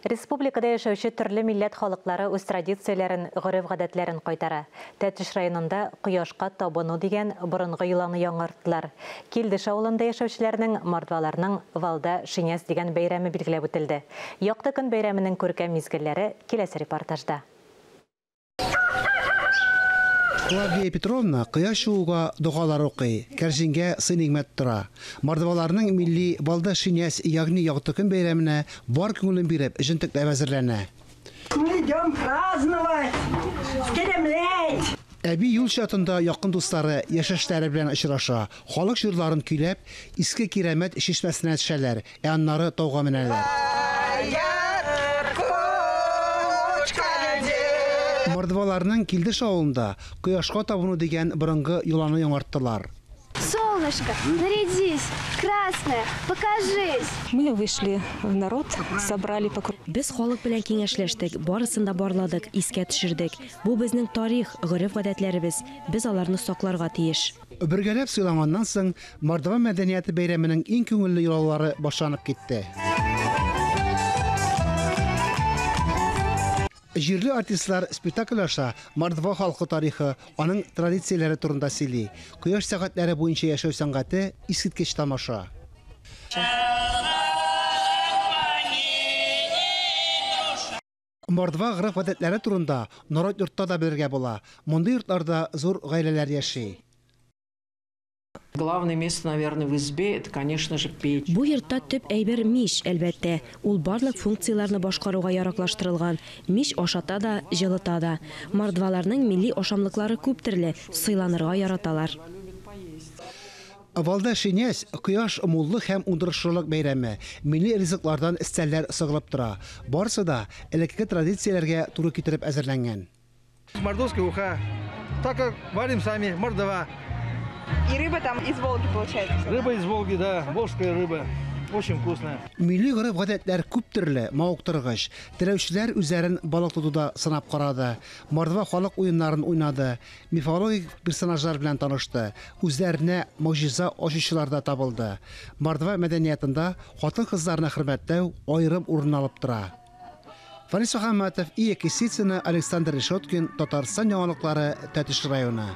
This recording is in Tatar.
Республикада яшәүче төрле милләт халыклары үз традицияләрен, гореф-гадәтләрен кайтара. Тәтеш районында кояшка табыну дигән борынгы йоланы яңарттылар. Килдеш авылында яшәүчеләрнең мордваларның Валда Шиняс дигән бәйрәме билгеләп үтелде. Якты көн бәйрәменең күркәм мизгелләре киләсе репортажда. Клавдия Петровна кыяш чыгуга дугалар укый, кәрҗингә сый-нигъмәт тора. Мордваларның милли Валда Шиняс, ягъни якты көн бәйрәменә бар күңелен биреп, җентекләп әзерләнә. Мы идем праздновать, скеремлять. Әби юл чатында якын дуслары, яшәшләре белән очраша. Халык җырларын көйләп, иске Кирамәт чишмәсенә төшәләр, аннары тауга менәләр. Мордваларның Килдеш авылында кояшка табыну дигән борынгы йоланы яңарттылар. Солнышко, нарядись, красная, покажись. Мы вышли в народ, собрали покруг. Без халык белән киңәшләштек, барысын да барладык, искә төшердек. Бу безнең тарих, гореф-гадәтләребез. Без аларны сакларга тиеш. Бергәләп сөйләнгәннән соң Мордва мәдәнияте бәйрәменең иң күңелле йолалары башланып китте. Җирле артистлар спектакль аша Мордва халкы тарихы, аның традицияләре турында сөйли. Кояш сәгатьләре буенча яшәү сәнгате искиткеч тамаша. Мордва гореф-гадәтләре турында народ йортта да белергә була. Мондый йортларда зур гаиләләр яши. Главное место, наверное, в избе, это, конечно же, печь. Бу йортта төп әйбер мич, әлбәттә. Ул барлык функцияләрне башкаруга яраклаштырылган. Мич ашата да, җылыта да. Мордваларның милли ашамлыклары күп төрле, сыйланырга яраталар. Валда Шиняс кояш муллык һәм уңдырышлылык бәйрәме. Милли ризыклардан истәлләр сыгылып тора. Барысы да элекке традицияләргә туры китереп әзерләнгән. Мордовская уха. Так как варим сами, мордова. И рыба там из Волги получается? Рыба из Волги, да, волжская рыба. Очень вкусная. Милли гореф-гадәтләр күп төрле, мавыктыргыч. Теләүчеләр үзләрен балык тотуда сынап карады. Мордва халык уеннарын уйнады. Мифологик персонажлар белән танышты. Үзләренә могҗиза ачучылар да табылды. Мордва мәдәниятында хатын-кызларны хөрмәтләү аерым урын алып тора. Фанис Мөхәммәтов, Ия Кисицына, Александр Решоткин, Татарстан яңалыклары, Тәтеш районы.